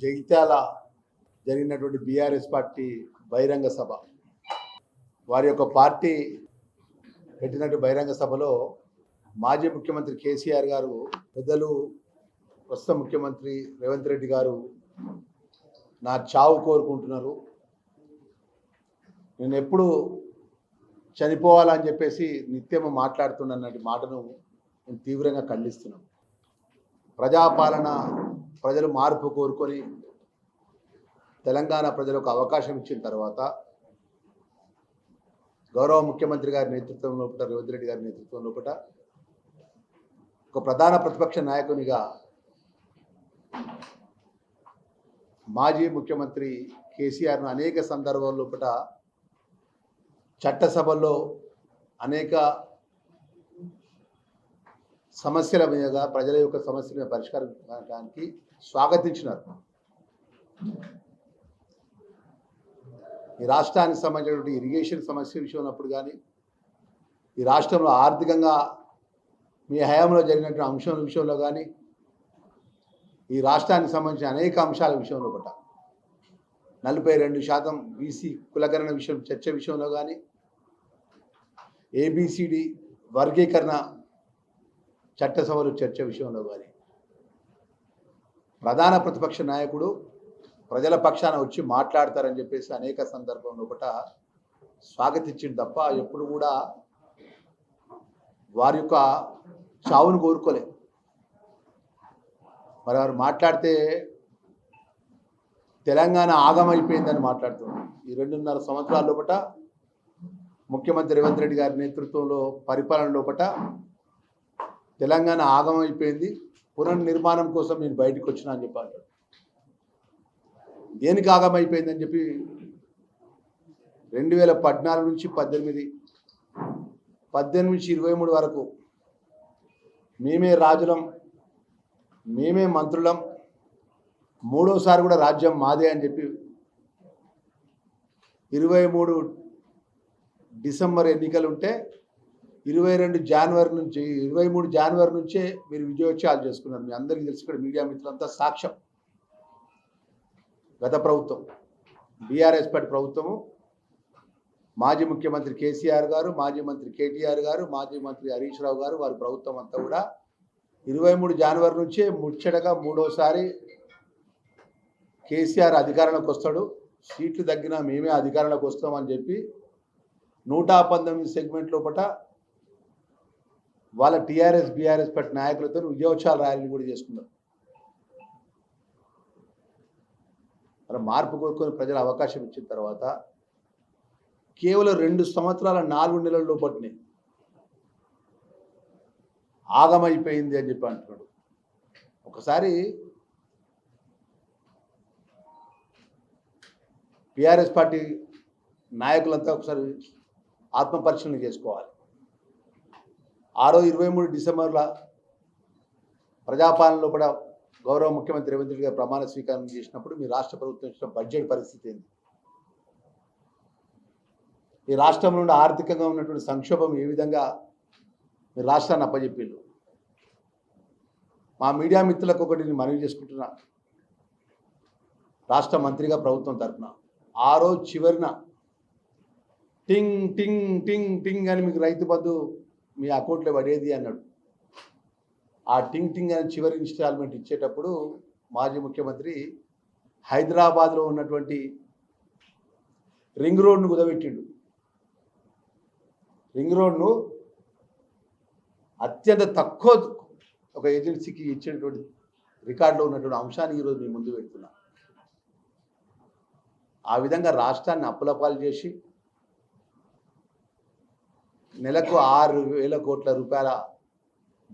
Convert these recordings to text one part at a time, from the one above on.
జగిత్యాల జరిగినటువంటి BRS party బహిరంగ సభ, వారి యొక్క పార్టీ పెట్టినటువంటి బహిరంగ సభలో మాజీ ముఖ్యమంత్రి కేసీఆర్ గారు, పెద్దలు ప్రస్తుత ముఖ్యమంత్రి రేవంత్ రెడ్డి గారు నా చావు కోరుకుంటున్నారు, నేను ఎప్పుడు చనిపోవాలని చెప్పేసి నిత్యం మాట్లాడుతున్నటువంటి మాటను నేను తీవ్రంగా ఖండిస్తున్నాను. ప్రజాపాలన, ప్రజలు మార్పు కోరుకొని తెలంగాణ ప్రజలకు అవకాశం ఇచ్చిన తర్వాత గౌరవ ముఖ్యమంత్రి గారి నేతృత్వంలో రేవంత్ రెడ్డి గారి నేతృత్వంలో ఒక ప్రధాన ప్రతిపక్ష నాయకునిగా మాజీ ముఖ్యమంత్రి కేసీఆర్ను అనేక సందర్భాల్లో చట్టసభల్లో అనేక సమస్యల మీద, ప్రజల యొక్క సమస్యల మీద పరిష్కరించడానికి స్వాగతించినారు. ఈ రాష్ట్రానికి సంబంధించినటువంటి ఇరిగేషన్ సమస్య విషయంలో కానీ, ఈ రాష్ట్రంలో ఆర్థికంగా మీ హయాంలో జరిగినటువంటి అంశాల విషయంలో కానీ, ఈ రాష్ట్రానికి సంబంధించిన అనేక అంశాల విషయంలో 42% బీసీ కులగణన విషయం చర్చ విషయంలో కానీ, ఏబిసిడి వర్గీకరణ చట్టసభలు చర్చ విషయంలో కానీ ప్రధాన ప్రతిపక్ష నాయకుడు ప్రజల పక్షాన వచ్చి మాట్లాడతారని చెప్పేసి అనేక సందర్భంలో స్వాగతించింది తప్ప ఎప్పుడు కూడా వారి యొక్క చావును కోరుకోలే. మరి వారు మాట్లాడితే తెలంగాణ ఆగమైపోయిందని మాట్లాడుతున్నారు. ఈ 2.5 సంవత్సరాల లోపల ముఖ్యమంత్రి రేవంత్ రెడ్డి గారి నేతృత్వంలో పరిపాలన లోపల తెలంగాణ ఆగమైపోయింది, పునర్నిర్మాణం కోసం నేను బయటకు వచ్చినా అని చెప్పి అంటాడు. దేనికి ఆగమైపోయిందని చెప్పి 2014 నుంచి 18, 18 నుంచి 23 వరకు మేమే రాజులం, మేమే మంత్రులం, మూడోసారి కూడా రాజ్యం మాదే అని చెప్పి 23 డిసెంబర్ ఎన్నికలు ఉంటే 23 జనవరి నుంచే మీరు విజయోత్సవాలు చేసుకున్నారు. మీ అందరికీ తెలుసు, ఇక్కడ మీడియా మిత్రులంతా సాక్ష్యం. గత ప్రభుత్వం, బీఆర్ఎస్ పార్టీ ప్రభుత్వము, మాజీ ముఖ్యమంత్రి కేసీఆర్ గారు, మాజీ మంత్రి కేటీఆర్ గారు, మాజీ మంత్రి హరీష్ రావు గారు, వారి ప్రభుత్వం అంతా కూడా 23 జనవరి నుంచే ముచ్చటగా మూడోసారి కేసీఆర్ అధికారంలోకి వస్తాడు, సీట్లు తగ్గినా మేమే అధికారంలోకి వస్తామని చెప్పి 119 సెగ్మెంట్ లోపల వాళ్ళ టీఆర్ఎస్ బీఆర్ఎస్ పార్టీ నాయకులతో విజయోత్సవాల ర్యాలీలు కూడా చేసుకున్నారు. మరి మార్పు కోరుకొని ప్రజలు అవకాశం ఇచ్చిన తర్వాత కేవలం 2 సంవత్సరాల 4 నెలల లోపటిని ఆగమైపోయింది అని చెప్పి అంటున్నాడు. ఒకసారి టీఆర్ఎస్ పార్టీ నాయకులంతా ఒకసారి ఆత్మపరిశీలన చేసుకోవాలి. ఆ రోజు 23 డిసెంబర్ల ప్రజాపాలనలో కూడా గౌరవ ముఖ్యమంత్రి రేవంత్ రెడ్డి గారు ప్రమాణ స్వీకారం చేసినప్పుడు మీ రాష్ట్ర ప్రభుత్వం ఇచ్చిన బడ్జెట్ పరిస్థితి ఏంది, ఈ రాష్ట్రం నుండి ఆర్థికంగా ఉన్నటువంటి సంక్షోభం ఏ విధంగా మీ రాష్ట్రాన్ని అప్పచెప్పిళ్ళు. మా మీడియా మిత్రులకు ఒకటి నేను మనవి చేసుకుంటున్నా, రాష్ట్ర మంత్రిగా ప్రభుత్వం తరఫున ఆ రోజు చివరిన టింగ్ టింగ్ టింగ్ టింగ్ అని మీకు రైతు బంధు మీ అకౌంట్లో పడేది అన్నాడు. ఆ టింగ్ టింగ్ అని చివరి ఇన్స్టాల్మెంట్ ఇచ్చేటప్పుడు మాజీ ముఖ్యమంత్రి హైదరాబాద్లో ఉన్నటువంటి రింగ్ రోడ్ను కుదబెట్టిండు. రింగ్ రోడ్ను అత్యంత తక్కువ ఒక ఏజెన్సీకి ఇచ్చినటువంటి రికార్డులో ఉన్నటువంటి అంశాన్ని ఈరోజు మీ ముందు పెడుతున్నా. ఆ విధంగా రాష్ట్రాన్ని అప్పులపాలు చేసి నెలకు 6,000 కోట్ల రూపాయల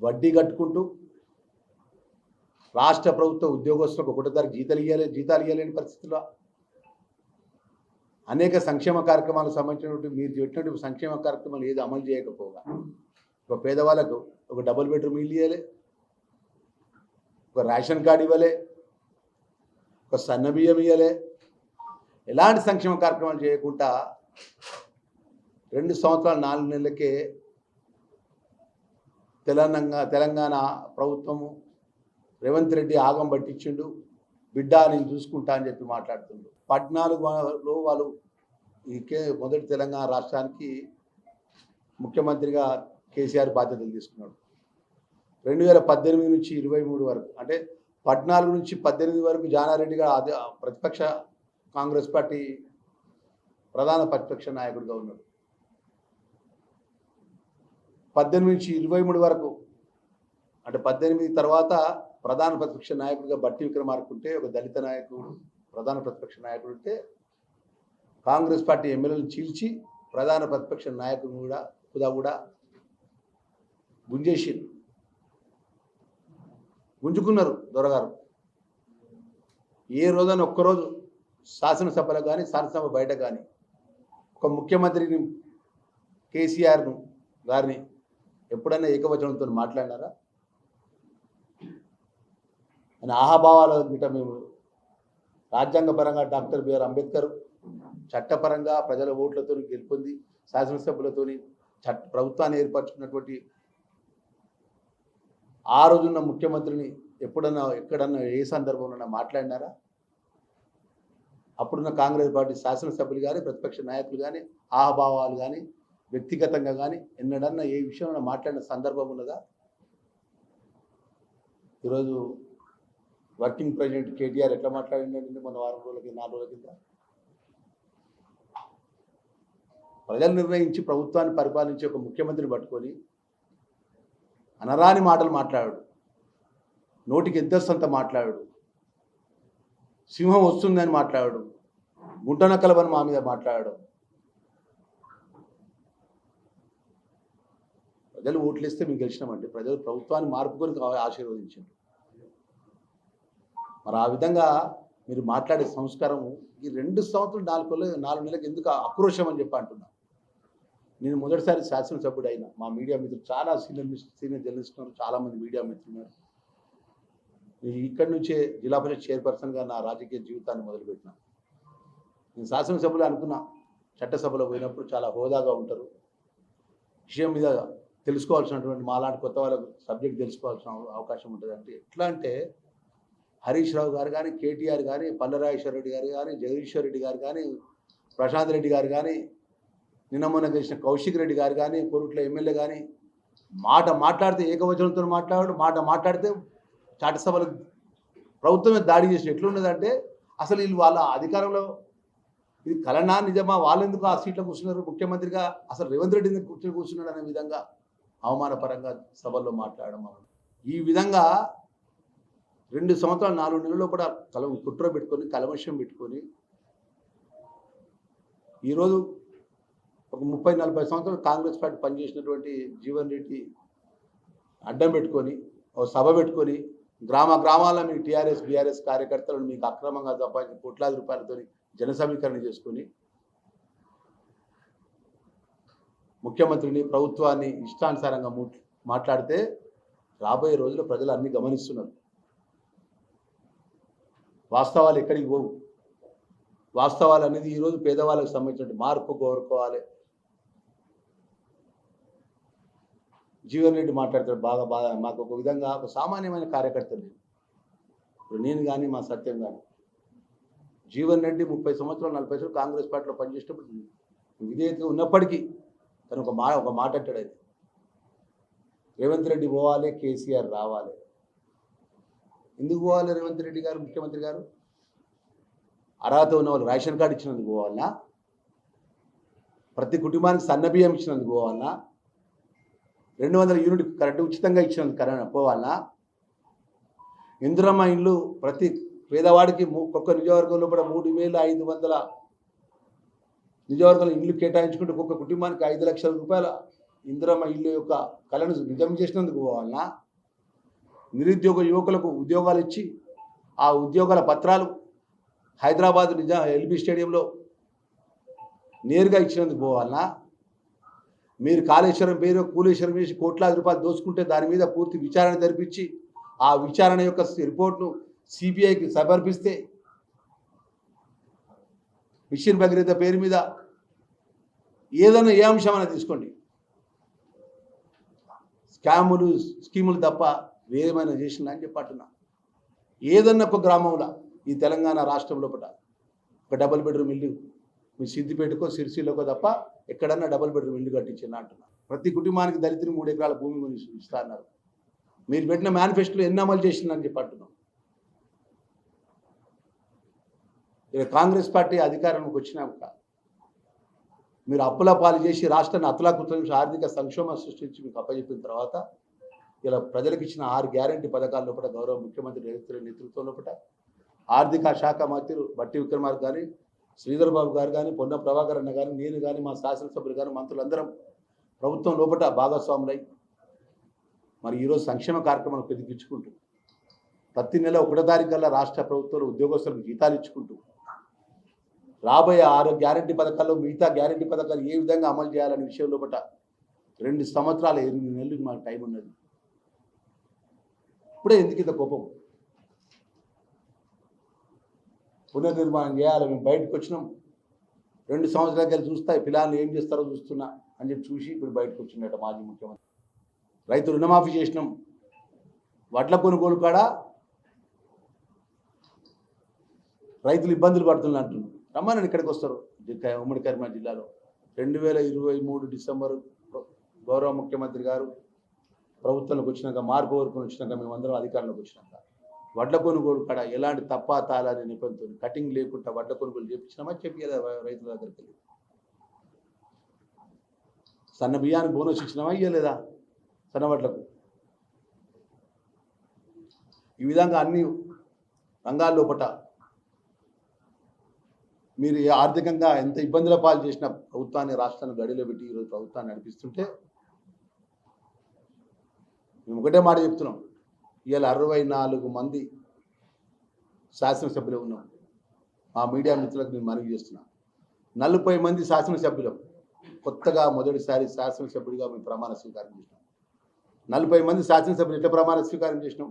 వడ్డీ కట్టుకుంటూ రాష్ట్ర ప్రభుత్వ ఉద్యోగస్తులకు 1వ తారీఖు జీతాలు ఇవ్వలేని పరిస్థితుల్లో అనేక సంక్షేమ కార్యక్రమాలకు సంబంధించినటువంటి మీరు చెప్పినటువంటి సంక్షేమ కార్యక్రమాలు ఏది అమలు చేయకపోగా ఒక పేదవాళ్ళకు ఒక డబుల్ బెడ్రూమ్ ఇల్లు ఇవ్వలే, ఒక రేషన్ కార్డు ఇవ్వలే, ఒక సన్న బియ్యం ఇవ్వలే, ఎలాంటి సంక్షేమ కార్యక్రమాలు చేయకుండా 2 సంవత్సరాల 4 నెలలకే తెలంగాణ ప్రభుత్వము రేవంత్ రెడ్డి ఆగం పట్టించిండు. బిడ్డ నేను చూసుకుంటా అని చెప్పి మాట్లాడుతుండ్రు. 14లో వాళ్ళు మొదటి తెలంగాణ రాష్ట్రానికి ముఖ్యమంత్రిగా కేసీఆర్ బాధ్యతలు తీసుకున్నాడు. 2018 నుంచి 23 వరకు, అంటే 14 నుంచి 18 వరకు జానారెడ్డిగా ప్రతిపక్ష కాంగ్రెస్ పార్టీ ప్రధాన ప్రతిపక్ష నాయకుడిగా ఉన్నాడు. 18 నుంచి 23 వరకు, అంటే 18 తర్వాత ప్రధాన ప్రతిపక్ష నాయకుడిగా బట్టి విక్రమార్క ఉంటే, ఒక దళిత నాయకుడు ప్రధాన ప్రతిపక్ష నాయకుడు ఉంటే, కాంగ్రెస్ పార్టీ ఎమ్మెల్యేలను చీల్చి ప్రధాన ప్రతిపక్ష నాయకుడు కూడా గుంజుకున్నారు దొరగారు. ఏ రోజైనా ఒక్కరోజు శాసనసభలో కానీ శాసనసభ బయట కానీ ఒక ముఖ్యమంత్రిని కేసీఆర్ను గారిని ఎప్పుడైనా ఏకవచనంతో మాట్లాడినారా? అని ఆహాభావాల గిట మేము రాజ్యాంగపరంగా డాక్టర్ బిఆర్ అంబేద్కర్ చట్టపరంగా ప్రజల ఓట్లతో గెలుపొంది శాసనసభ్యులతో ప్రభుత్వాన్ని ఏర్పరచుకున్నటువంటి ఆ రోజున్న ముఖ్యమంత్రిని ఎప్పుడన్నా ఎక్కడన్నా ఏ సందర్భంలో మాట్లాడినారా? అప్పుడున్న కాంగ్రెస్ పార్టీ శాసనసభ్యులు కానీ ప్రతిపక్ష నాయకులు కానీ ఆహాభావాలు కానీ వ్యక్తిగతంగా కానీ ఎన్నడన్నా ఏ విషయంలో మాట్లాడిన సందర్భం ఉన్నదా? ఈరోజు వర్కింగ్ ప్రెసిడెంట్ కేటీఆర్ ఎట్లా మాట్లాడిందండి మన 4 రోజుల కింద? ప్రజలు నిర్ణయించి ప్రభుత్వాన్ని పరిపాలించే ఒక ముఖ్యమంత్రిని పట్టుకొని అనరాని మాటలు మాట్లాడాడు, నోటికి ఎద్దస్తంత మాట్లాడాడు, సింహం వస్తుందని మాట్లాడాడు, గుంటనక్కలవని మా మీద మాట్లాడాడు. ప్రజలు ఓట్లు ఇస్తే మేము గెలిచినామంటే ప్రజలు ప్రభుత్వాన్ని మార్పుకొని ఆశీర్వదించారు. మరి ఆ విధంగా మీరు మాట్లాడే సంస్కారం ఈ 2 సంవత్సరాలు 4 నెలలకు ఎందుకు ఆక్రోశం అని చెప్పి అంటున్నా. నేను మొదటిసారి శాసనసభ్యుడు అయినా, మా మీడియా మిత్రులు చాలా సీనియర్ జర్నలిస్ట్ ఉన్నారు, చాలామంది మీడియా మిత్రులు ఉన్నారు. ఇక్కడి నుంచే జిల్లా పరిషత్ చైర్పర్సన్గా నా రాజకీయ జీవితాన్ని మొదలుపెట్టిన. నేను శాసనసభ్యులు అనుకున్నా, చట్టసభలో పోయినప్పుడు చాలా హోదాగా ఉంటారు, విషయం మీద తెలుసుకోవాల్సినటువంటి మాలాంటి కొత్త వాళ్ళకు సబ్జెక్ట్ తెలుసుకోవాల్సిన అవకాశం ఉంటుంది. అంటే ఎట్లా అంటే హరీష్ రావు గారు కానీ, కేటీఆర్ కానీ, పల్లరాజేశ్వర రెడ్డి గారు కానీ, జగదీశ్వర్ రెడ్డి గారు కానీ, ప్రశాంత్ రెడ్డి గారు కానీ, నిన్న మొన్న గెలిచిన కౌశిక్ రెడ్డి గారు కానీ, కోరుట్ల ఎమ్మెల్యే కానీ మాట్లాడితే ఏకవచనంతో మాట్లాడితే చట్టసభలు ప్రభుత్వమే దాడి చేసిన ఎట్లున్నదంటే అసలు వీళ్ళు వాళ్ళ అధికారంలో ఇది కలనా నిజమా, వాళ్ళెందుకు ఆ సీట్లో కూర్చున్నారు, ముఖ్యమంత్రిగా అసలు రేవంత్ రెడ్డి కూర్చున్నాడు అనే విధంగా అవమానపరంగా సభల్లో మాట్లాడడం. ఈ విధంగా 2 సంవత్సరాలు 4 నెలల్లో కూడా కుట్ర పెట్టుకొని కలమషం పెట్టుకొని ఈరోజు ఒక 30-40 సంవత్సరాలు కాంగ్రెస్ పార్టీ పనిచేసినటువంటి జీవన్ రెడ్డి అడ్డం పెట్టుకొని ఒక సభ పెట్టుకొని గ్రామాల మీ టీఆర్ఎస్ బీఆర్ఎస్ కార్యకర్తలను మీకు అక్రమంగా సంపాదించిన కోట్లాది రూపాయలతో జన సమీకరణ చేసుకొని ముఖ్యమంత్రిని ప్రభుత్వాన్ని ఇష్టానుసారంగా మాట్లాడితే రాబోయే రోజుల్లో ప్రజలు అన్ని గమనిస్తున్నారు. వాస్తవాలు ఎక్కడికి పోవు. వాస్తవాలు అనేది ఈరోజు పేదవాళ్ళకు సంబంధించిన మార్పు కోరుకోవాలి. జీవన్ రెడ్డి మాట్లాడతాడు బాగా మాకు ఒక విధంగా ఒక సామాన్యమైన కార్యకర్తలు, ఇప్పుడు నేను కానీ మా సత్యం కానీ, జీవన్ రెడ్డి 30 సంవత్సరాలు 40 సంవత్సరాలు కాంగ్రెస్ పార్టీలో పనిచేసేటప్పుడు విధేయతగా ఉన్నప్పటికీ తను ఒక మాట అంటాడు, అది రేవంత్ రెడ్డి పోవాలి, కేసీఆర్ రావాలి. ఎందుకు పోవాలి రేవంత్ రెడ్డి గారు ముఖ్యమంత్రి గారు? అర్హత ఉన్న వాళ్ళు రేషన్ కార్డు ఇచ్చినందుకు పోవాలన్నా? ప్రతి కుటుంబానికి సన్నబియ్యం ఇచ్చినందుకు పోవాలన్నా? 200 యూనిట్ కరెంటు ఉచితంగా ఇచ్చినందుకు పోవాలన్నా? ఇందిరమ్మ ఇల్లు ప్రతి పేదవాడికి ఒక్కొక్క నియోజకవర్గంలో కూడా 3,500 నియోజకవర్గంలో ఇల్లు కేటాయించుకుంటూ ఒక్కొక్క కుటుంబానికి 5 లక్షల రూపాయల ఇందిరమ్మ ఇల్లు యొక్క కళను నిజం చేసినందుకు పోవాలన్నా? నిరుద్యోగ యువకులకు ఉద్యోగాలు ఇచ్చి ఆ ఉద్యోగాల పత్రాలు హైదరాబాద్ ఎల్బీ స్టేడియంలో నేరుగా ఇచ్చినందుకు పోవాలన్నా? మీరు కాళేశ్వరం పేరు కూలేశ్వరం వేసి కోట్లాది రూపాయలు దోచుకుంటే దాని మీద పూర్తి విచారణ జరిపించి ఆ విచారణ యొక్క రిపోర్ట్ను సిబిఐకి సమర్పిస్తే మిషన్ భగీరథ పేరు మీద ఏదైనా ఏ అంశమైనా తీసుకోండి, స్కీములు తప్ప వేరేమైనా చేసిందా అని చెప్పంటున్నా. ఏదన్నా ఒక గ్రామంలో ఈ తెలంగాణ రాష్ట్రం లోపల ఒక డబుల్ బెడ్రూమ్ ఇల్లు మీ సిద్దిపేటకో సిరిసిల్లకో తప్ప ఎక్కడన్నా డబుల్ బెడ్రూమ్ ఇల్లు కట్టించిన అంటున్నా. ప్రతి కుటుంబానికి దళితుని 3 ఎకరాల భూమి కొని ఇస్తా అన్నారు. మీరు పెట్టిన మేనిఫెస్టోలో ఎన్ని అమలు చేసిందని చెప్పి అంటున్నాం. ఇక కాంగ్రెస్ పార్టీ అధికారంలోకి వచ్చినాక మీరు అప్పుల పాలు చేసి రాష్ట్రాన్ని అతలాకుతలం చేసి ఆర్థిక సంక్షోభం సృష్టించి మీకు అప్పచెప్పిన తర్వాత ఇలా ప్రజలకు ఇచ్చిన 6 గ్యారంటీ పథకాల లోపల గౌరవ ముఖ్యమంత్రి రేవంత్ రెడ్డి నేతృత్వం లోపల ఆర్థిక శాఖ మంత్రులు బట్టి విక్రమార్క కానీ, శ్రీధర్ బాబు గారు కానీ, పొన్న ప్రభాకర్ అన్న కానీ, నేను కానీ, మా శాసనసభ్యులు కానీ, మంత్రులందరం ప్రభుత్వం లోపల భాగస్వాములై మరి ఈరోజు సంక్షేమ కార్యక్రమాలు పెద్దగించుకుంటూ ప్రతి నెల 1వ తారీఖు కల్లా రాష్ట్ర ప్రభుత్వాలు ఉద్యోగస్తులకు జీతాలు ఇచ్చుకుంటూ రాబోయే 6 గ్యారంటీ పథకాల్లో మిగతా గ్యారంటీ పథకాలు ఏ విధంగా అమలు చేయాలనే విషయం లోపల 2 సంవత్సరాలు 8 నెలలు మాకు టైం ఉన్నది. ఇప్పుడే ఎందుకు ఇంత కోపం? పునర్నిర్మాణం చేయాలి. మేము బయటకు వచ్చినాం, 2 సంవత్సరాల కలిసి చూస్తా పిల్లలు ఏం చేస్తారో చూస్తున్నా అని చెప్పి చూసి ఇప్పుడు బయటకు వచ్చిందట మాజీ ముఖ్యమంత్రి. రైతు రుణమాఫీ చేసినాం, వడ్ల కొనుగోలు కాడ రైతులు ఇబ్బందులు పడుతున్నారు అంటున్నారు. రమ్మని ఇక్కడికి వస్తారు. ఉమ్మడి కరీంనగర్ జిల్లాలో 2023 డిసెంబరు గౌరవ ముఖ్యమంత్రి గారు ప్రభుత్వంలోకి వచ్చినాక, మార్పు వరకు వచ్చినాక, మేమందరం అధికారంలోకి వచ్చినాక వడ్ల కొనుగోలు కాడ ఎలాంటి తప్పా తాళాని నిబంధనలు కటింగ్ లేకుండా వడ్ల కొనుగోలు చేయించినామా చెప్పియలే రైతుల దగ్గరికి వెళ్ళి. సన్న బియ్యానికి బోనస్ ఇచ్చినామా ఇవ్వలేదా సన్న వడ్లకు? ఈ విధంగా అన్ని రంగాల్లో పట మీరు ఆర్థికంగా ఎంత ఇబ్బందుల పాలు చేసిన ప్రభుత్వాన్ని రాష్ట్రాన్ని గడిలో పెట్టి ఈరోజు ప్రభుత్వాన్ని నడిపిస్తుంటే మేము ఒకటే మాట చెప్తున్నాం. ఇవాళ 64 మంది శాసనసభ్యులు ఉన్నాం. మా మీడియా మిత్రులకు నేను మనవి చేస్తున్నా, 40 మంది శాసనసభ్యులు కొత్తగా మొదటిసారి శాసనసభ్యుడిగా మేము ప్రమాణ స్వీకారం చేసినాం. 40 మంది శాసనసభ్యులు ఎట్లా ప్రమాణ స్వీకారం చేసినాం?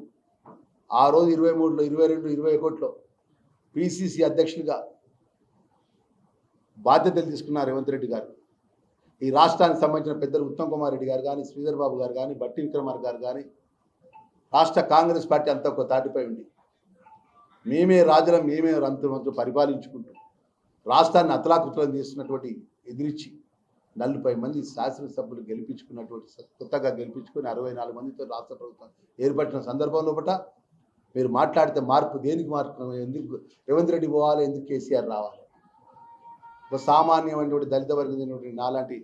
ఆ రోజు 23లో 22, 21లో పిసిసి అధ్యక్షుడిగా బాధ్యతలు తీసుకున్నారు రేవంత్ రెడ్డి గారు. ఈ రాష్ట్రానికి సంబంధించిన పెద్దలు ఉత్తమ్ కుమార్ రెడ్డి గారు కానీ, శ్రీధర్ బాబు గారు కానీ, బట్టి విక్రమార్క గారు కానీ, రాష్ట్ర కాంగ్రెస్ పార్టీ అంతా ఒక తాటిపై ఉంది. మేమే రాజులం, మేమే రంతుమంత్రులు పరిపాలించుకుంటూ రాష్ట్రాన్ని అతలాకుతలం చేస్తున్నటువంటి ఎదిరించి 40 మంది శాసనసభ్యులు గెలిపించుకున్నటువంటి కొత్తగా గెలిపించుకుని 64 మందితో రాష్ట్ర ప్రభుత్వం ఏర్పడిన సందర్భంలో పట్ల మీరు మాట్లాడితే మార్పు దేనికి మార్పు? ఎందుకు రేవంత్ రెడ్డి పోవాలి, ఎందుకు కేసీఆర్ రావాలి? ఒక సామాన్యమైనటువంటి దళిత వర్గం నాలాంటి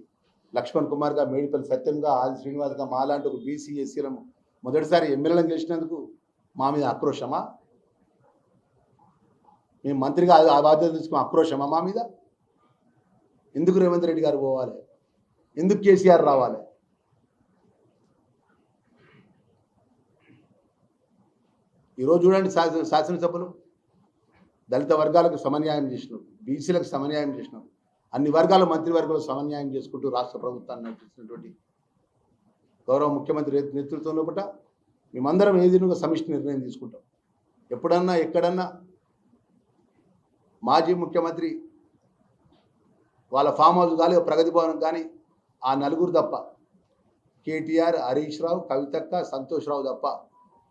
లక్ష్మణ్ కుమార్గా, మేడిపల్లి సత్యంగా, ఆది శ్రీనివాస్గా మాలాంటి ఒక బీసీ ఎస్సీలను మొదటిసారి ఎమ్మెల్యేలను గెలిచినందుకు మా మీద ఆక్రోశమా? మేము మంత్రిగా ఆ బాధ్యత తీసుకుని ఆక్రోశమా మా మీద? ఎందుకు రేవంత్ రెడ్డి గారు పోవాలి? ఎందుకు కేసీఆర్ రావాలి? ఈరోజు చూడండి, శాసనసభలు దళిత వర్గాలకు సమన్యాయం చేసినాం, బీసీలకు సమన్యాయం చేసినాం, అన్ని వర్గాల మంత్రివర్గాలకు సమన్యాయం చేసుకుంటూ రాష్ట్ర ప్రభుత్వాన్ని నడిపిస్తున్నటువంటి గౌరవ ముఖ్యమంత్రి నేతృత్వంలో పట్ల మేమందరం ఏదైనా సమిష్టి నిర్ణయం తీసుకుంటాం. ఎప్పుడన్నా ఎక్కడన్నా మాజీ ముఖ్యమంత్రి వాళ్ళ ఫామ్ హౌస్ కానీ, ప్రగతి భవనం కానీ ఆ నలుగురు తప్ప, కేటీఆర్, హరీష్ రావు, కవితక్క, సంతోష్ రావు తప్ప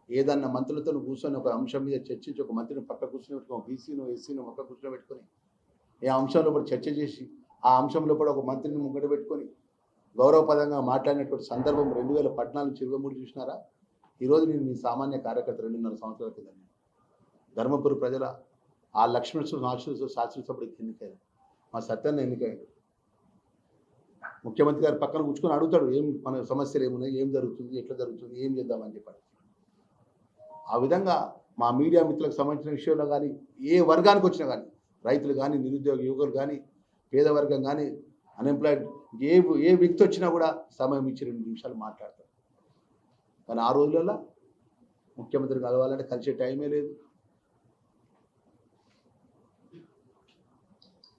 ఏదన్నా మంత్రులతో కూర్చొని ఒక అంశం మీద చర్చించి ఒక మంత్రిని పక్క కూర్చొని పెట్టుకొని, బీసీను ఎస్సీను పక్క కూర్చొని పెట్టుకొని ఏ అంశంలో కూడా చర్చ చేసి ఆ అంశంలో కూడా ఒక మంత్రిని ముంగట పెట్టుకొని గౌరవపదంగా మాట్లాడినటువంటి సందర్భం 2014 నుంచి 23 చూసినారా? ఈరోజు నేను మీ సామాన్య కార్యకర్త 2.5 సంవత్సరాల కింద ధర్మపురి ప్రజల ఆ లక్ష్మణ్ శాసనసభ్యుడికి ఎన్నికయ్యారు, మా సత్యాన్ని ఎన్నికయ్యాడు. ముఖ్యమంత్రి గారు పక్కన కూర్చుకొని అడుగుతాడు, ఏం మన సమస్యలు ఏమున్నాయి, ఏం జరుగుతుంది, ఎట్లా జరుగుతుంది, ఏం చేద్దామని చెప్పాడు. ఆ విధంగా మా మీడియా మిత్రులకు సంబంధించిన విషయంలో కానీ, ఏ వర్గానికి వచ్చినా కానీ, రైతులు కానీ, నిరుద్యోగ యువకులు కానీ, పేదవర్గం కానీ, అన్ఎంప్లాయిడ్ ఏ వ్యక్తి వచ్చినా కూడా సమయం ఇచ్చి 2 నిమిషాలు మాట్లాడతారు. కానీ ఆ రోజులలో ముఖ్యమంత్రి కలవాలంటే కలిసే టైమే లేదు.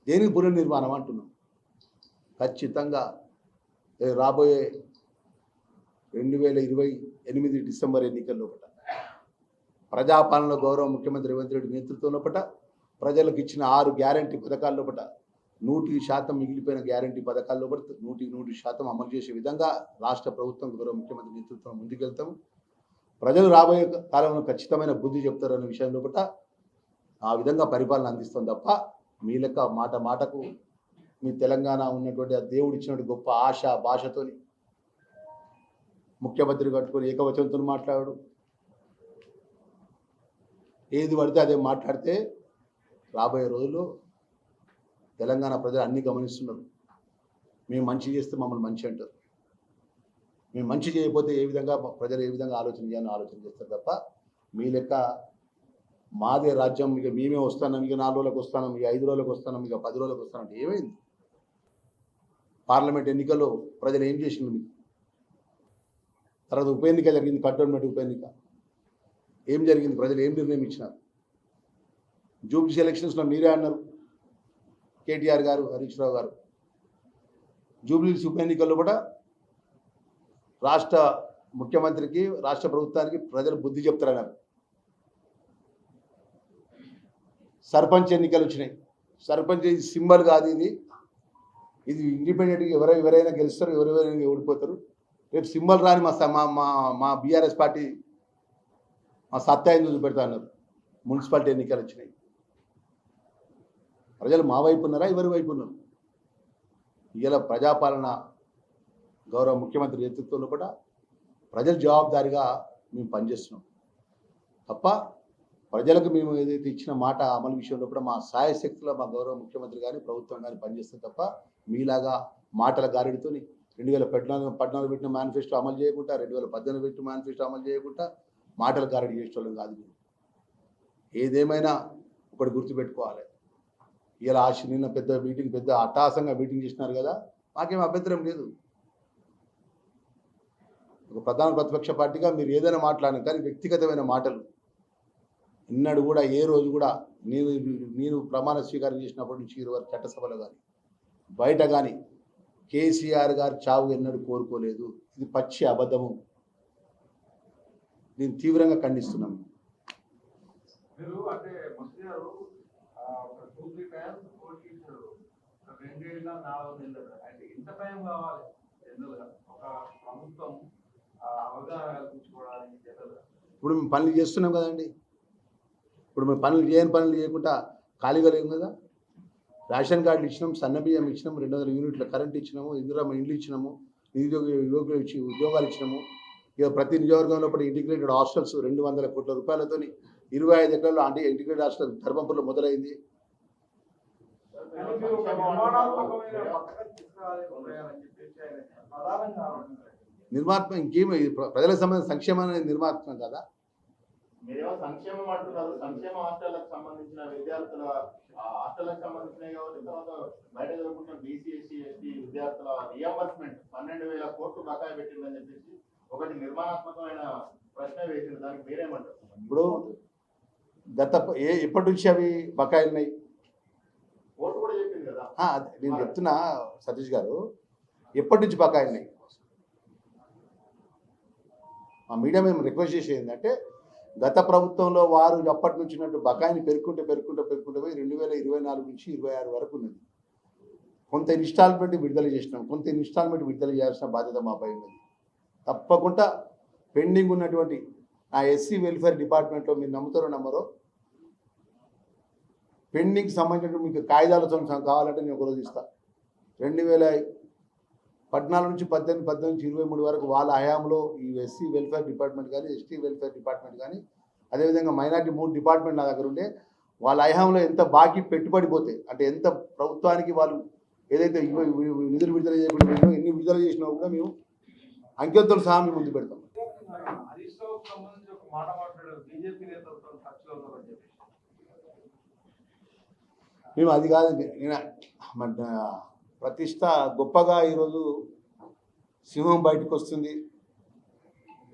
దేనికి పునర్నిర్మాణం అంటున్నాం? ఖచ్చితంగా రాబోయే 2028 డిసెంబర్ ఎన్నికల్లో పట ప్రజాపాలనలో గౌరవ ముఖ్యమంత్రి రేవంత్ రెడ్డి నేతృత్వంలో పట ప్రజలకు ఇచ్చిన 6 గ్యారంటీ పథకాల్లో పట 100% మిగిలిపోయిన గ్యారంటీ పథకాల్లో పట 100% అమలు చేసే విధంగా రాష్ట్ర ప్రభుత్వం గౌరవ ముఖ్యమంత్రి నేతృత్వం ముందుకెళ్తాము. ప్రజలు రాబోయే కాలంలో ఖచ్చితమైన బుద్ధి చెప్తారన్న విషయంలో పట ఆ విధంగా పరిపాలన అందిస్తాం తప్ప మీ లెక్క మాట మాటకు మీ తెలంగాణ ఉన్నటువంటి ఆ దేవుడు ఇచ్చినటువంటి గొప్ప ఆశ భాషతోని ముఖ్యమంత్రి కట్టుకొని ఏకవచనంతో మాట్లాడు, ఏది పడితే అదే మాట్లాడితే రాబోయే రోజుల్లో తెలంగాణ ప్రజలు అన్నీ గమనిస్తున్నారు. మేము మంచి చేస్తే మమ్మల్ని మంచి అంటారు, మేము మంచి చేయకపోతే ఏ విధంగా ప్రజలు ఏ విధంగా ఆలోచన చేయాలని ఆలోచన చేస్తారు తప్ప మీ లెక్క మాదే రాజ్యం, ఇక మేమే వస్తున్నాం, ఇక 4 రోజులకు వస్తున్నాం, ఇక 5 రోజులకు వస్తున్నాం, ఇక 10 రోజులకు వస్తున్నాం అంటే ఏమైంది? పార్లమెంట్ ఎన్నికల్లో ప్రజలు ఏం చేసిండ్రు మీకు? తర్వాత ఉప ఎన్నిక జరిగింది, కంటోన్మెంట్ ఉప ఎన్నిక ఏం జరిగింది? ప్రజలు ఏం నిర్ణయం ఇచ్చినారు? జూబ్లీ ఎలక్షన్స్లో మీరే అన్నారు, కేటీఆర్ గారు, హరీష్ రావు గారు, జూబ్లీ ఉప ఎన్నికల్లో కూడా రాష్ట్ర ముఖ్యమంత్రికి రాష్ట్ర ప్రభుత్వానికి ప్రజలు బుద్ధి చెప్తారన్నారు. సర్పంచ్ ఎన్నికలు వచ్చినాయి, సర్పంచ్ సింబల్ కాదు, ఇది ఇండిపెండెంట్గా ఎవరైనా గెలుస్తారు, ఎవరెవరైనా ఓడిపోతారు. రేపు సింబల్ రాని మా బీఆర్ఎస్ పార్టీ మా సత్తా ఎందుకు చూపెడతా అన్నారు. మున్సిపాలిటీ ఎన్నికలు వచ్చినాయి, ప్రజలు మా వైపు ఉన్నారా, ఎవరి వైపు ఉన్నారు? ఇలా ప్రజాపాలన గౌరవ ముఖ్యమంత్రి నేతృత్వంలో కూడా ప్రజల జవాబుదారిగా మేము పనిచేస్తున్నాం తప్ప ప్రజలకు మేము ఏదైతే ఇచ్చిన మాట అమలు విషయంలో కూడా మా సాయశక్తిలో మా గౌరవ ముఖ్యమంత్రి కానీ ప్రభుత్వం కానీ పనిచేస్తాం తప్ప మీలాగా మాటల గారిడితో 2014 పెట్టిన మేనిఫెస్టో అమలు చేయకుండా, 2018 పెట్టిన మేనిఫెస్టో అమలు చేయకుండా మాటల గారిడి చేసేవాళ్ళం కాదు. ఏదేమైనా ఒకటి గుర్తుపెట్టుకోవాలి, ఇలా నిన్న పెద్ద అట్టాసంగా మీటింగ్ చేసినారు కదా, మాకేం అభ్యంతరం లేదు. ఒక ప్రధాన ప్రతిపక్ష పార్టీగా మీరు ఏదైనా మాట్లాడిన కానీ వ్యక్తిగతమైన మాటలు నిన్నడు కూడా ఏ రోజు కూడా నేను ప్రమాణ స్వీకారం చేసినప్పటి నుంచి ఇరువరు చట్టసభలో కానీ బయట కానీ కేసీఆర్ గారు చావు ఎన్నడూ కోరుకోలేదు. ఇది పచ్చి అబద్ధము. నేను తీవ్రంగా ఖండిస్తున్నాను. ఇప్పుడు మేము పనులు చేస్తున్నాం కదండి, ఇప్పుడు మేము పనులు చేయకుండా ఖాళీగా లేము కదా. రేషన్ కార్డులు ఇచ్చినాము, సన్నబియ్యం ఇచ్చినాము, 200 యూనిట్ల కరెంట్ ఇచ్చినాము, ఇందిరమ్మ ఇండ్లు ఇచ్చినాము, నిరుద్యోగ యువకులు ఉద్యోగాలు ఇచ్చినాము. ఇక ప్రతి నియోజకవర్గంలో కూడా ఇంటిగ్రేటెడ్ హాస్టల్స్ 200 కోట్ల రూపాయలతో 25 ఎకరాల్లో అంటే ఇంటిగ్రేటెడ్ హాస్టల్ ధర్మపురంలో మొదలైంది. నిర్మాత్మ ఇంకేమి ప్రజలకు సంబంధించిన సంక్షేమాన్ని నిర్మాత్మ కదా. మీరేమో సంక్షేమం అంటున్నారు, సంక్షేమ హాస్టళ్లకు సంబంధించిన విద్యార్థుల హాస్టళ్లకు సంబంధించినవి కాబట్టి తర్వాత బయట జరుగుతున్న బీసీ ఎస్సీ ఎస్టీ విద్యార్థుల రియంబర్స్మెంట్ 12,000 కోట్లు బకాయి పెట్టిందని చెప్పేసి ఒకటి నిర్మాణాత్మకమైన ప్రశ్న వేసింది. దానికి మీరేమంటారు? ఇప్పుడు ఎప్పటి నుంచి అవి బకాయిలు ఉన్నాయి? కోర్టు కూడా చెప్పింది కదా. నేను చెప్తున్నా సతీష్ గారు, ఎప్పటి నుంచి బకాయిలు ఉన్నాయి? మా మీడియా మేము రిక్వెస్ట్ చేసేది ఏంటంటే, గత ప్రభుత్వంలో వారు అప్పటి నుంచి బకాయిని పెరుగుకుంటూ పోయి 2024 నుంచి 26 వరకు ఉన్నది. కొంత ఇన్స్టాల్మెంట్ విడుదల చేసినాం, కొంత ఇన్స్టాల్మెంట్ విడుదల చేయాల్సిన బాధ్యత మాపై ఉన్నది. తప్పకుండా పెండింగ్ ఉన్నటువంటి ఆ ఎస్సీ వెల్ఫేర్ డిపార్ట్మెంట్లో మీరు నమ్ముతారో నమ్మరో, పెండింగ్ సంబంధించిన మీకు కాగితాలతో కావాలంటే నేను ఒకరోజు ఇస్తాను. 2014 నుంచి 18 నుంచి 23 వరకు వాళ్ళ హయాంలో ఈ ఎస్సీ వెల్ఫేర్ డిపార్ట్మెంట్ కానీ, ఎస్టీ వెల్ఫేర్ డిపార్ట్మెంట్ కానీ, అదేవిధంగా మైనార్టీ 3 డిపార్ట్మెంట్ నా దగ్గర ఉండే, వాళ్ళ హయాంలో ఎంత బాకీ పెట్టుబడిపోతే అంటే ఎంత ప్రభుత్వానికి వాళ్ళు ఏదైతే నిధులు విడుదల చేయకుండా ఎన్ని విడుదల చేసినా కూడా మేము అంకెలతో సహా మేము ముందు పెడతాం. మేము అది కాదు, ప్రతిష్ట గొప్పగా ఈరోజు సింహం బయటకు వస్తుంది,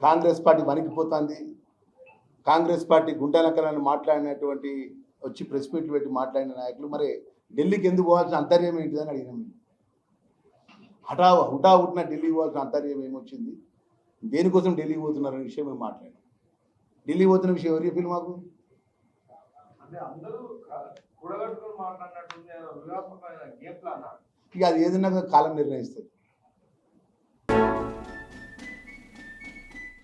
కాంగ్రెస్ పార్టీ వణికిపోతుంది. కాంగ్రెస్ పార్టీ గుంటనక్కలని మాట్లాడినటువంటి వచ్చి ప్రెస్ మీట్లు పెట్టి మాట్లాడిన నాయకులు మరి ఢిల్లీకి ఎందుకు పోవాల్సిన అంతర్యం ఏంటిదని అడిగినాం. హుటాహుటిన ఢిల్లీ పోవాల్సిన అంతర్యం ఏమొచ్చింది, దేనికోసం ఢిల్లీ పోతున్నారనే విషయం మేము మాట్లాడాం. ఢిల్లీ పోతున్న విషయం ఎవరు చెప్పిన మాకు? ఇక అది ఏదన్నా కాలం నిర్ణయిస్తుంది.